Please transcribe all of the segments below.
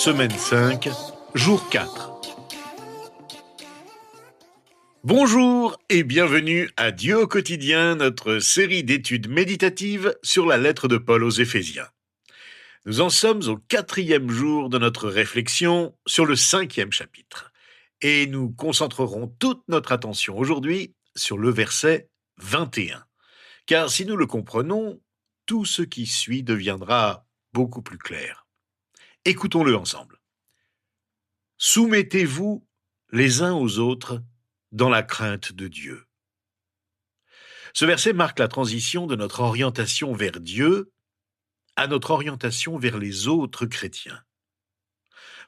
semaine 5, jour 4. Bonjour et bienvenue à Dieu au quotidien, notre série d'études méditatives sur la lettre de Paul aux Éphésiens. Nous en sommes au 4e jour de notre réflexion sur le 5e chapitre. Et nous concentrerons toute notre attention aujourd'hui sur le verset 21. Car si nous le comprenons, tout ce qui suit deviendra beaucoup plus clair. Écoutons-le ensemble. Soumettez-vous les uns aux autres dans la crainte de Dieu. Ce verset marque la transition de notre orientation vers Dieu à notre orientation vers les autres chrétiens.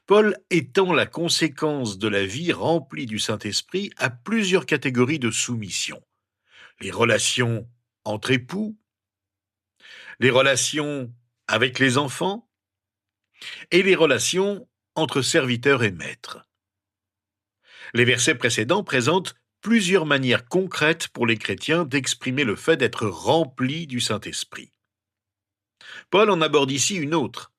Paul étend la conséquence de la vie remplie du Saint-Esprit à plusieurs catégories de soumission. Les relations entre époux, les relations avec les enfants et les relations entre serviteurs et maîtres. Les versets précédents présentent plusieurs manières concrètes pour les chrétiens d'exprimer le fait d'être remplis du Saint-Esprit. Paul en aborde ici une autre,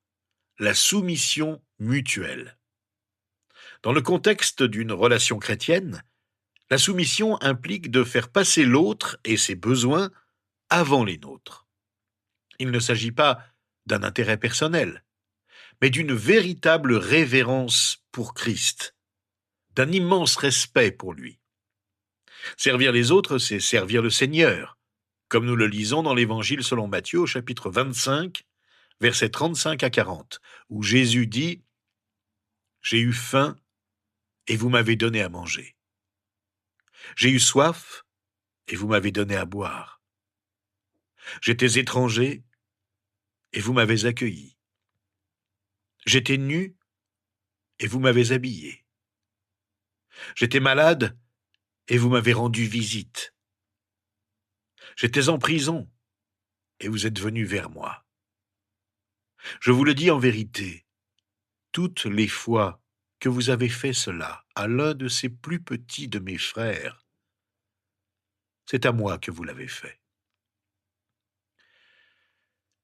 la soumission mutuelle. Dans le contexte d'une relation chrétienne, la soumission implique de faire passer l'autre et ses besoins avant les nôtres. Il ne s'agit pas d'un intérêt personnel, mais d'une véritable révérence pour Christ, d'un immense respect pour lui. Servir les autres, c'est servir le Seigneur, comme nous le lisons dans l'Évangile selon Matthieu au chapitre 25, versets 35 à 40, où Jésus dit « J'ai eu faim et vous m'avez donné à manger. J'ai eu soif et vous m'avez donné à boire. J'étais étranger et vous m'avez accueilli. J'étais nu et vous m'avez habillé. J'étais malade et vous m'avez rendu visite. J'étais en prison et vous êtes venu vers moi. Je vous le dis en vérité, toutes les fois que vous avez fait cela à l'un de ces plus petits de mes frères, c'est à moi que vous l'avez fait. »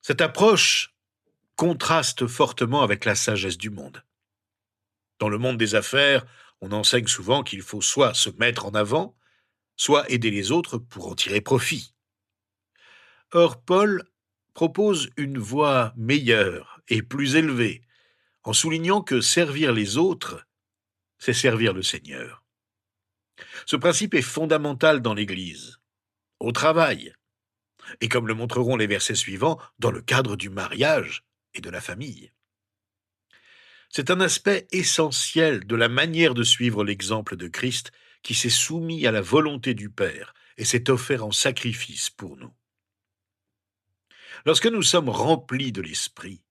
Cette approche contraste fortement avec la sagesse du monde. Dans le monde des affaires, on enseigne souvent qu'il faut soit se mettre en avant, soit aider les autres pour en tirer profit. Or, Paul propose une voie meilleure et plus élevée, en soulignant que servir les autres, c'est servir le Seigneur. Ce principe est fondamental dans l'Église, au travail, et comme le montreront les versets suivants, dans le cadre du mariage et de la famille. C'est un aspect essentiel de la manière de suivre l'exemple de Christ qui s'est soumis à la volonté du Père et s'est offert en sacrifice pour nous. Lorsque nous sommes remplis de l'Esprit,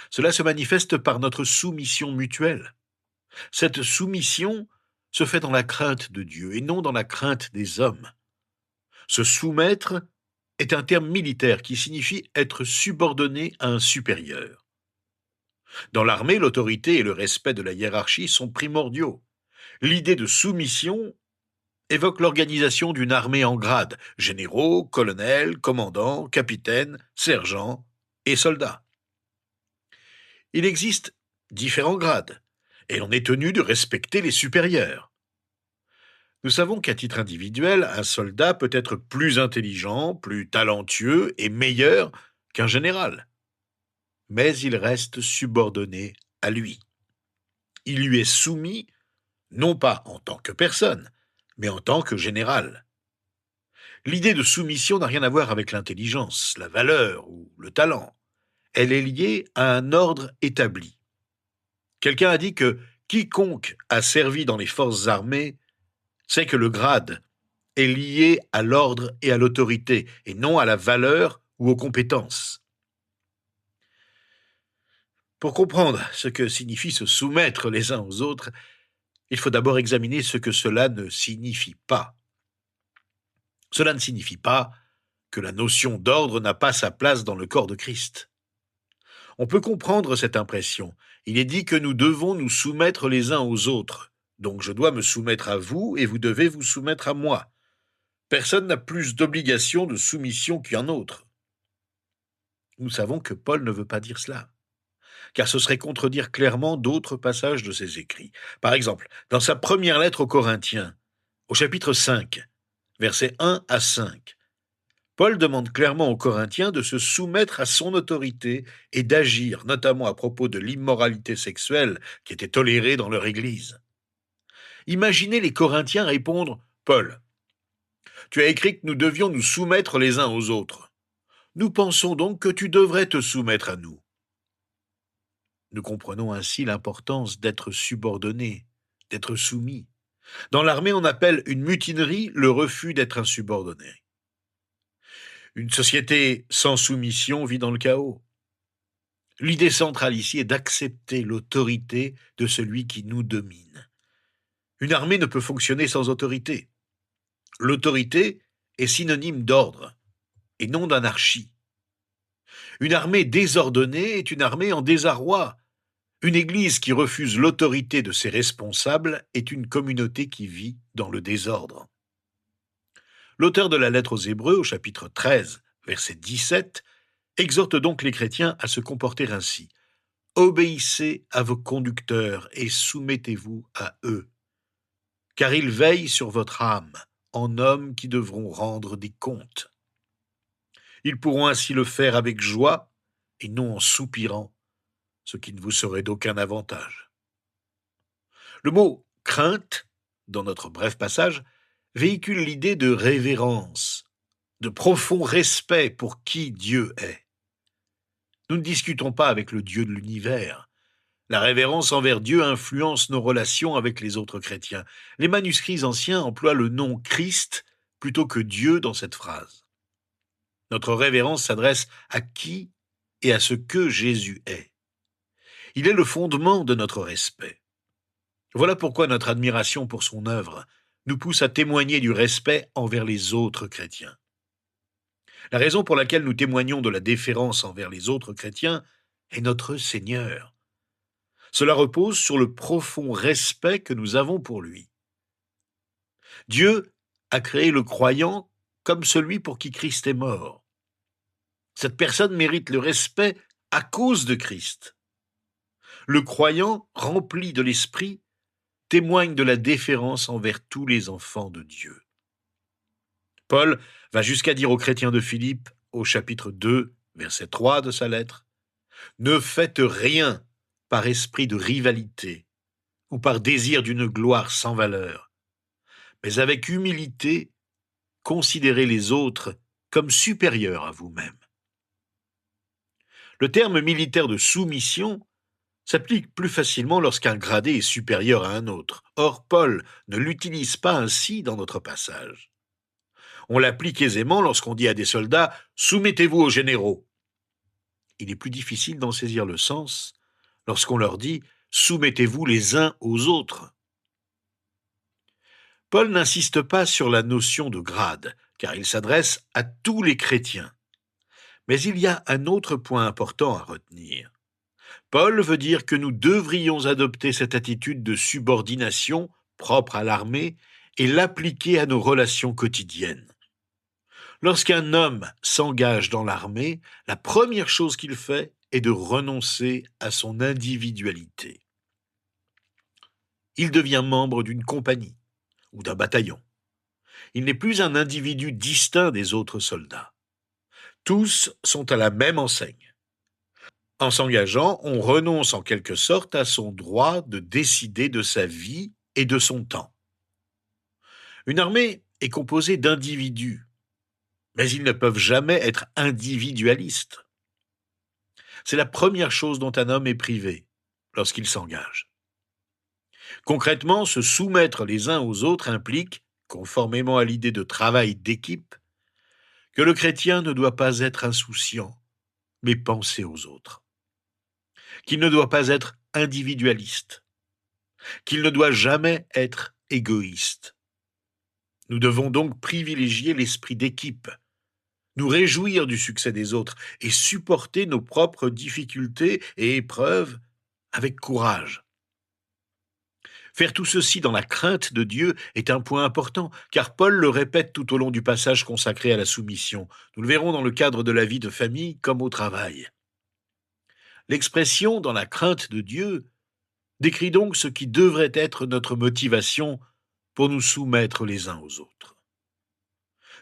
cela se manifeste par notre soumission mutuelle. Cette soumission se fait dans la crainte de Dieu et non dans la crainte des hommes. Se soumettre est un terme militaire qui signifie être subordonné à un supérieur. Dans l'armée, l'autorité et le respect de la hiérarchie sont primordiaux. L'idée de soumission évoque l'organisation d'une armée en grades, généraux, colonels, commandants, capitaines, sergents et soldats. Il existe différents grades, et l'on est tenu de respecter les supérieurs. Nous savons qu'à titre individuel, un soldat peut être plus intelligent, plus talentueux et meilleur qu'un général. Mais il reste subordonné à lui. Il lui est soumis, non pas en tant que personne, mais en tant que général. L'idée de soumission n'a rien à voir avec l'intelligence, la valeur ou le talent. Elle est liée à un ordre établi. Quelqu'un a dit que quiconque a servi dans les forces armées sait que le grade est lié à l'ordre et à l'autorité, et non à la valeur ou aux compétences. Pour comprendre ce que signifie se soumettre les uns aux autres, il faut d'abord examiner ce que cela ne signifie pas. Cela ne signifie pas que la notion d'ordre n'a pas sa place dans le corps de Christ. On peut comprendre cette impression. Il est dit que nous devons nous soumettre les uns aux autres. Donc je dois me soumettre à vous et vous devez vous soumettre à moi. Personne n'a plus d'obligation de soumission qu'un autre. Nous savons que Paul ne veut pas dire cela. car ce serait contredire clairement d'autres passages de ses écrits. Par exemple, dans sa première lettre aux Corinthiens, au chapitre 5, versets 1 à 5, Paul demande clairement aux Corinthiens de se soumettre à son autorité et d'agir, notamment à propos de l'immoralité sexuelle qui était tolérée dans leur Église. Imaginez les Corinthiens répondre « Paul, tu as écrit que nous devions nous soumettre les uns aux autres. Nous pensons donc que tu devrais te soumettre à nous. » Nous comprenons ainsi l'importance d'être subordonné, d'être soumis. Dans l'armée, on appelle une mutinerie le refus d'être insubordonné. Une société sans soumission vit dans le chaos. L'idée centrale ici est d'accepter l'autorité de celui qui nous domine. Une armée ne peut fonctionner sans autorité. L'autorité est synonyme d'ordre et non d'anarchie. Une armée désordonnée est une armée en désarroi. Une église qui refuse l'autorité de ses responsables est une communauté qui vit dans le désordre. L'auteur de la lettre aux Hébreux, au chapitre 13, verset 17, exhorte donc les chrétiens à se comporter ainsi. « Obéissez à vos conducteurs et soumettez-vous à eux, car ils veillent sur votre âme, en hommes qui devront rendre des comptes. Ils pourront ainsi le faire avec joie et non en soupirant, ce qui ne vous serait d'aucun avantage. » Le mot « crainte », dans notre bref passage, véhicule l'idée de révérence, de profond respect pour qui Dieu est. Nous ne discutons pas avec le Dieu de l'univers. La révérence envers Dieu influence nos relations avec les autres chrétiens. Les manuscrits anciens emploient le nom Christ plutôt que Dieu dans cette phrase. Notre révérence s'adresse à qui et à ce que Jésus est. Il est le fondement de notre respect. Voilà pourquoi notre admiration pour son œuvre nous pousse à témoigner du respect envers les autres chrétiens. La raison pour laquelle nous témoignons de la déférence envers les autres chrétiens est notre Seigneur. Cela repose sur le profond respect que nous avons pour lui. Dieu a créé le croyant comme celui pour qui Christ est mort. Cette personne mérite le respect à cause de Christ. Le croyant, rempli de l'Esprit, témoigne de la déférence envers tous les enfants de Dieu. Paul va jusqu'à dire aux chrétiens de Philippe, au chapitre 2, verset 3 de sa lettre, « Ne faites rien par esprit de rivalité ou par désir d'une gloire sans valeur, mais avec humilité, considérez les autres comme supérieurs à vous-même. » Le terme militaire de soumission s'applique plus facilement lorsqu'un gradé est supérieur à un autre. Or, Paul ne l'utilise pas ainsi dans notre passage. On l'applique aisément lorsqu'on dit à des soldats « Soumettez-vous aux généraux ». Il est plus difficile d'en saisir le sens lorsqu'on leur dit « Soumettez-vous les uns aux autres ». Paul n'insiste pas sur la notion de grade, car il s'adresse à tous les chrétiens. Mais il y a un autre point important à retenir. Paul veut dire que nous devrions adopter cette attitude de subordination propre à l'armée et l'appliquer à nos relations quotidiennes. Lorsqu'un homme s'engage dans l'armée, la première chose qu'il fait est de renoncer à son individualité. Il devient membre d'une compagnie ou d'un bataillon. Il n'est plus un individu distinct des autres soldats. Tous sont à la même enseigne. En s'engageant, on renonce en quelque sorte à son droit de décider de sa vie et de son temps. Une armée est composée d'individus, mais ils ne peuvent jamais être individualistes. C'est la première chose dont un homme est privé lorsqu'il s'engage. Concrètement, se soumettre les uns aux autres implique, conformément à l'idée de travail d'équipe, que le chrétien ne doit pas être insouciant, mais penser aux autres. Qu'il ne doit pas être individualiste, qu'il ne doit jamais être égoïste. Nous devons donc privilégier l'esprit d'équipe, nous réjouir du succès des autres et supporter nos propres difficultés et épreuves avec courage. Faire tout ceci dans la crainte de Dieu est un point important, car Paul le répète tout au long du passage consacré à la soumission. Nous le verrons dans le cadre de la vie de famille comme au travail. L'expression dans la crainte de Dieu décrit donc ce qui devrait être notre motivation pour nous soumettre les uns aux autres.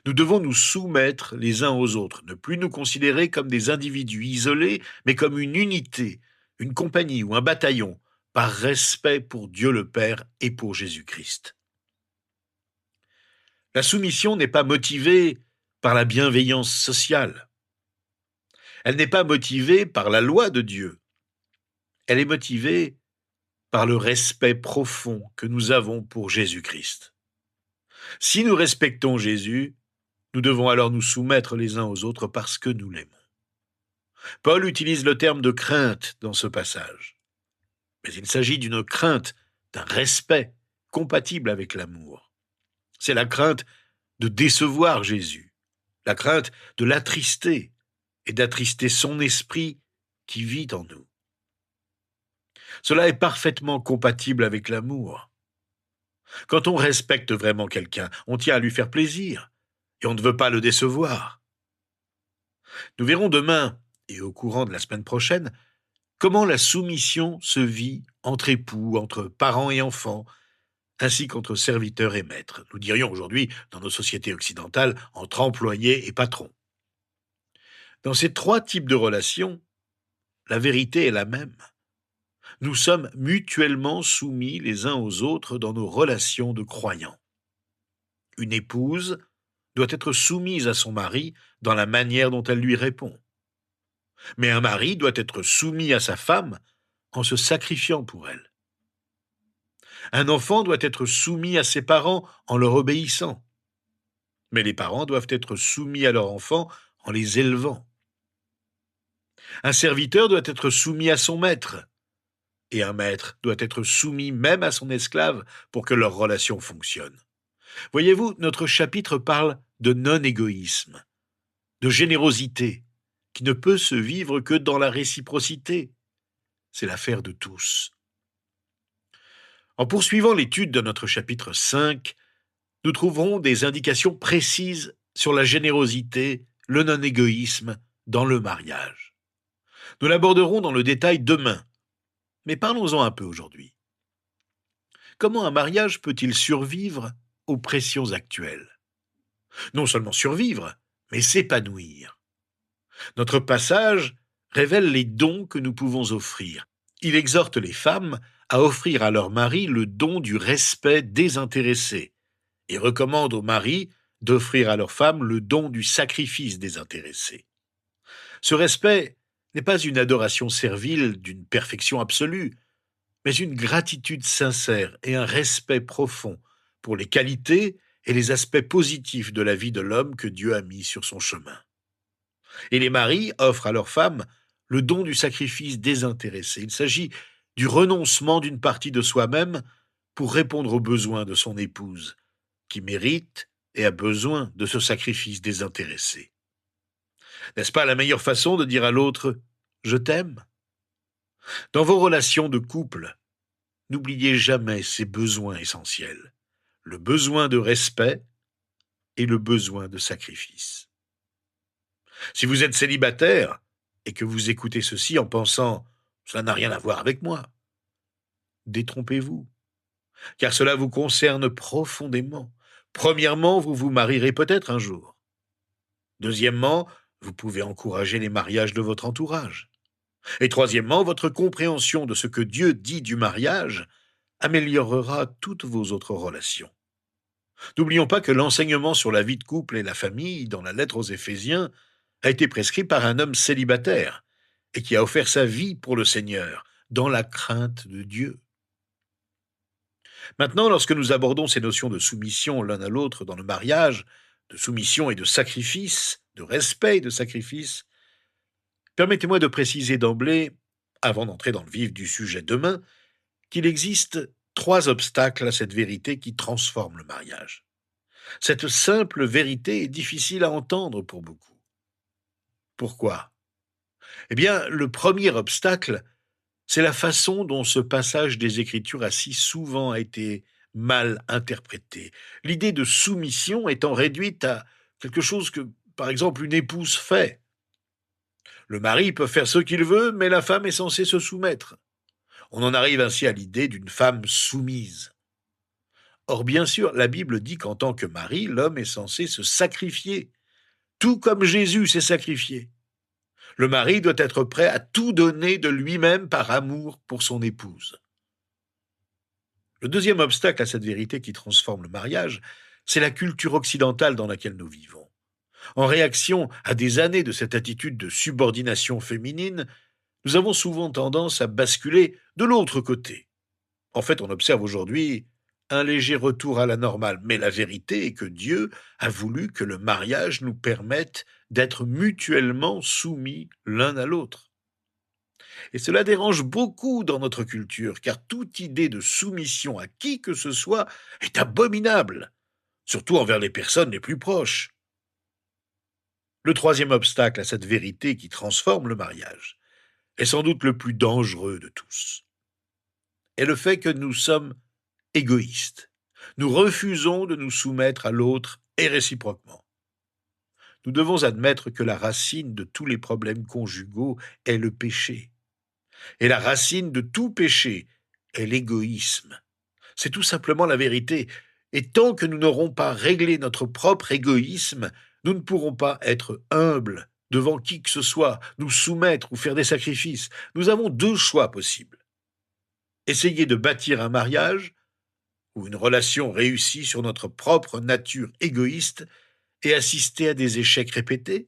Nous devons nous soumettre les uns aux autres, ne plus nous considérer comme des individus isolés, mais comme une unité, une compagnie ou un bataillon, par respect pour Dieu le Père et pour Jésus-Christ. La soumission n'est pas motivée par la bienveillance sociale. Elle n'est pas motivée par la loi de Dieu. Elle est motivée par le respect profond que nous avons pour Jésus-Christ. Si nous respectons Jésus, nous devons alors nous soumettre les uns aux autres parce que nous l'aimons. Paul utilise le terme de crainte dans ce passage. Mais il s'agit d'une crainte, d'un respect compatible avec l'amour. C'est la crainte de décevoir Jésus, la crainte de l'attrister et d'attrister son esprit qui vit en nous. Cela est parfaitement compatible avec l'amour. Quand on respecte vraiment quelqu'un, on tient à lui faire plaisir et on ne veut pas le décevoir. Nous verrons demain et au courant de la semaine prochaine comment la soumission se vit entre époux, entre parents et enfants, ainsi qu'entre serviteurs et maîtres. Nous dirions aujourd'hui, dans nos sociétés occidentales, entre employés et patrons. Dans ces trois types de relations, la vérité est la même. Nous sommes mutuellement soumis les uns aux autres dans nos relations de croyants. Une épouse doit être soumise à son mari dans la manière dont elle lui répond. Mais un mari doit être soumis à sa femme en se sacrifiant pour elle. Un enfant doit être soumis à ses parents en leur obéissant. Mais les parents doivent être soumis à leurs enfants en les élevant. Un serviteur doit être soumis à son maître. Et un maître doit être soumis même à son esclave pour que leur relation fonctionne. Voyez-vous, notre chapitre parle de non-égoïsme, de générosité, qui ne peut se vivre que dans la réciprocité. C'est l'affaire de tous. En poursuivant l'étude de notre chapitre 5, nous trouverons des indications précises sur la générosité, le non-égoïsme dans le mariage. Nous l'aborderons dans le détail demain, mais parlons-en un peu aujourd'hui. Comment un mariage peut-il survivre aux pressions actuelles? Non seulement survivre, mais s'épanouir. Notre passage révèle les dons que nous pouvons offrir. Il exhorte les femmes à offrir à leur mari le don du respect désintéressé et recommande aux maris d'offrir à leur femme le don du sacrifice désintéressé. Ce respect n'est pas une adoration servile d'une perfection absolue, mais une gratitude sincère et un respect profond pour les qualités et les aspects positifs de la vie de l'homme que Dieu a mis sur son chemin. Et les maris offrent à leurs femmes le don du sacrifice désintéressé. Il s'agit du renoncement d'une partie de soi-même pour répondre aux besoins de son épouse, qui mérite et a besoin de ce sacrifice désintéressé. N'est-ce pas la meilleure façon de dire à l'autre « je t'aime » ? Dans vos relations de couple, n'oubliez jamais ces besoins essentiels, le besoin de respect et le besoin de sacrifice. Si vous êtes célibataire et que vous écoutez ceci en pensant « cela n'a rien à voir avec moi », détrompez-vous, car cela vous concerne profondément. Premièrement, vous vous marierez peut-être un jour. Deuxièmement, vous pouvez encourager les mariages de votre entourage. Et troisièmement, votre compréhension de ce que Dieu dit du mariage améliorera toutes vos autres relations. N'oublions pas que l'enseignement sur la vie de couple et la famille dans la lettre aux Éphésiens a été prescrit par un homme célibataire et qui a offert sa vie pour le Seigneur, dans la crainte de Dieu. Maintenant, lorsque nous abordons ces notions de soumission l'un à l'autre dans le mariage, de soumission et de sacrifice, de respect et de sacrifice, permettez-moi de préciser d'emblée, avant d'entrer dans le vif du sujet demain, qu'il existe 3 obstacles à cette vérité qui transforme le mariage. Cette simple vérité est difficile à entendre pour beaucoup. Pourquoi? Eh bien, le premier obstacle, c'est la façon dont ce passage des Écritures a si souvent été mal interprété. L'idée de soumission étant réduite à quelque chose que, par exemple, une épouse fait. Le mari peut faire ce qu'il veut, mais la femme est censée se soumettre. On en arrive ainsi à l'idée d'une femme soumise. Or, bien sûr, la Bible dit qu'en tant que mari, l'homme est censé se sacrifier, tout comme Jésus s'est sacrifié. Le mari doit être prêt à tout donner de lui-même par amour pour son épouse. Le deuxième obstacle à cette vérité qui transforme le mariage, c'est la culture occidentale dans laquelle nous vivons. En réaction à des années de cette attitude de subordination féminine, nous avons souvent tendance à basculer de l'autre côté. En fait, on observe aujourd'hui un léger retour à la normale, mais la vérité est que Dieu a voulu que le mariage nous permette d'être mutuellement soumis l'un à l'autre. Et cela dérange beaucoup dans notre culture, car toute idée de soumission à qui que ce soit est abominable, surtout envers les personnes les plus proches. Le troisième obstacle à cette vérité qui transforme le mariage est sans doute le plus dangereux de tous, est le fait que nous sommes égoïstes. Nous refusons de nous soumettre à l'autre et réciproquement. Nous devons admettre que la racine de tous les problèmes conjugaux est le péché. Et la racine de tout péché est l'égoïsme. C'est tout simplement la vérité. Et tant que nous n'aurons pas réglé notre propre égoïsme, nous ne pourrons pas être humbles devant qui que ce soit, nous soumettre ou faire des sacrifices. Nous avons deux choix possibles. Essayer de bâtir un mariage ou une relation réussie sur notre propre nature égoïste et assister à des échecs répétés,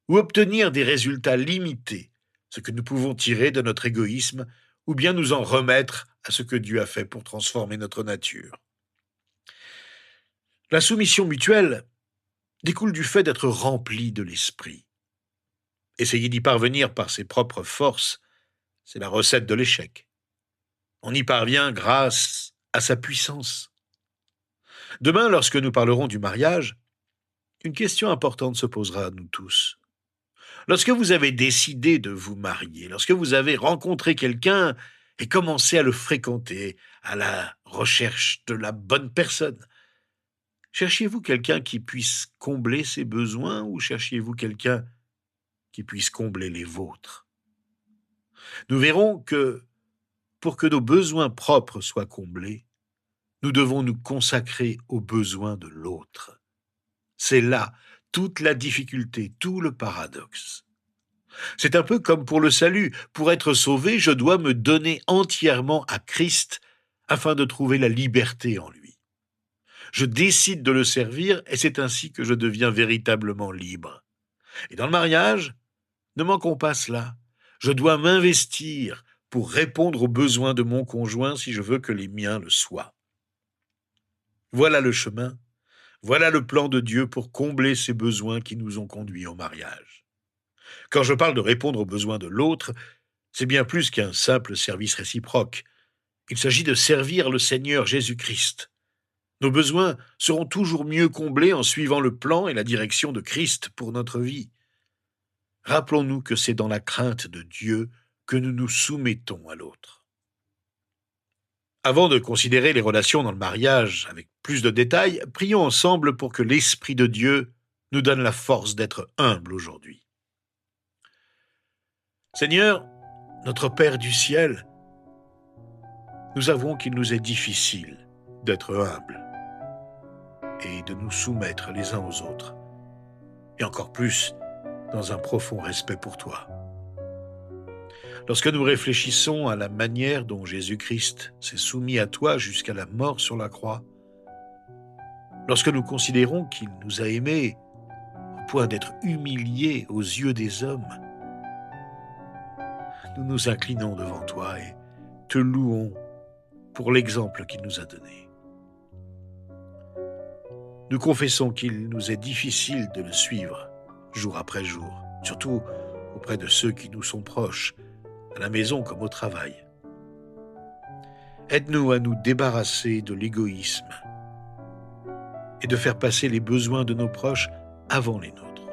ou obtenir des résultats limités, ce que nous pouvons tirer de notre égoïsme, ou bien nous en remettre à ce que Dieu a fait pour transformer notre nature. La soumission mutuelle découle du fait d'être rempli de l'esprit. Essayer d'y parvenir par ses propres forces, c'est la recette de l'échec. On y parvient grâce à sa puissance. Demain, lorsque nous parlerons du mariage, une question importante se posera à nous tous. Lorsque vous avez décidé de vous marier, lorsque vous avez rencontré quelqu'un et commencé à le fréquenter, à la recherche de la bonne personne, cherchiez-vous quelqu'un qui puisse combler ses besoins ou cherchiez-vous quelqu'un qui puisse combler les vôtres? Nous verrons que pour que nos besoins propres soient comblés, nous devons nous consacrer aux besoins de l'autre. C'est là toute la difficulté, tout le paradoxe. C'est un peu comme pour le salut. Pour être sauvé, je dois me donner entièrement à Christ afin de trouver la liberté en lui. Je décide de le servir et c'est ainsi que je deviens véritablement libre. Et dans le mariage, ne manquons pas cela. Je dois m'investir pour répondre aux besoins de mon conjoint si je veux que les miens le soient. Voilà le chemin, voilà le plan de Dieu pour combler ces besoins qui nous ont conduits au mariage. Quand je parle de répondre aux besoins de l'autre, c'est bien plus qu'un simple service réciproque. Il s'agit de servir le Seigneur Jésus-Christ. Nos besoins seront toujours mieux comblés en suivant le plan et la direction de Christ pour notre vie. Rappelons-nous que c'est dans la crainte de Dieu que nous nous soumettons à l'autre. Avant de considérer les relations dans le mariage avec plus de détails, prions ensemble pour que l'Esprit de Dieu nous donne la force d'être humbles aujourd'hui. Seigneur, notre Père du ciel, nous avouons qu'il nous est difficile d'être humbles et de nous soumettre les uns aux autres, et encore plus dans un profond respect pour toi. Lorsque nous réfléchissons à la manière dont Jésus-Christ s'est soumis à toi jusqu'à la mort sur la croix, lorsque nous considérons qu'il nous a aimés au point d'être humilié aux yeux des hommes, nous nous inclinons devant toi et te louons pour l'exemple qu'il nous a donné. Nous confessons qu'il nous est difficile de le suivre jour après jour, surtout auprès de ceux qui nous sont proches, à la maison comme au travail. Aide-nous à nous débarrasser de l'égoïsme et de faire passer les besoins de nos proches avant les nôtres.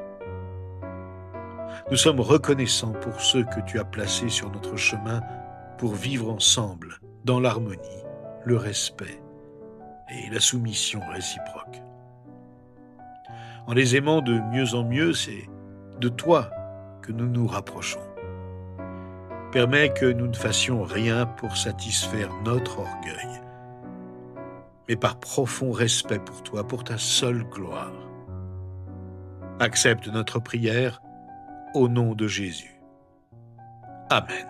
Nous sommes reconnaissants pour ceux que tu as placés sur notre chemin pour vivre ensemble dans l'harmonie, le respect et la soumission réciproque. En les aimant de mieux en mieux, c'est de toi que nous nous rapprochons. Permets que nous ne fassions rien pour satisfaire notre orgueil, mais par profond respect pour toi, pour ta seule gloire. Accepte notre prière au nom de Jésus. Amen.